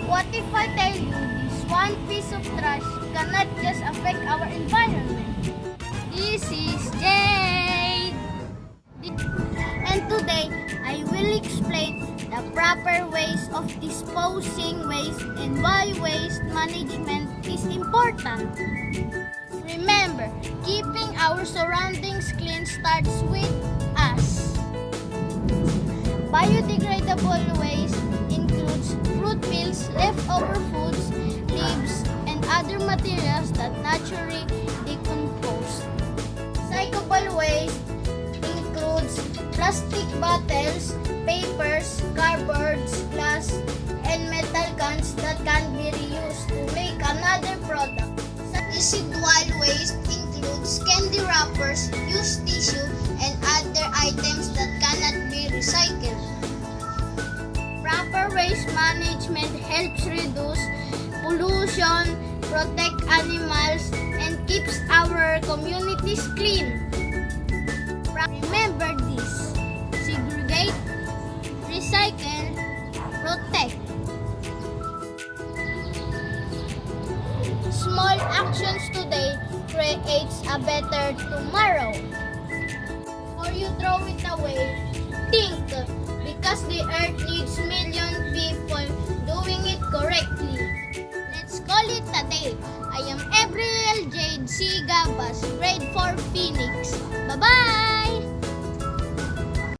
What if I tell you this one piece of trash cannot just affect our environment? This is Jade! And today, I will explain the proper ways of disposing waste and why waste management is important. Remember, keeping our surroundings clean starts with us. Biodegradable waste includes fruit peels, leftover foods, leaves, and other materials that naturally decompose. Recyclable waste includes plastic bottles, papers, cardboards, glass, and metal cans that can be reused to make another product. Residual waste includes candy wrappers, used tissue, and other items that cannot be recycled. Proper waste management helps reduce pollution, protect animals, and keeps our communities clean. Remember this: segregate, recycle, protect. Small actions today creates a better tomorrow. Before you throw it away, think, because the earth needs million people doing it correctly. Let's call it a day. I am Gabriel Jade C. Gabas, grade 4 Phoenix. Bye-bye!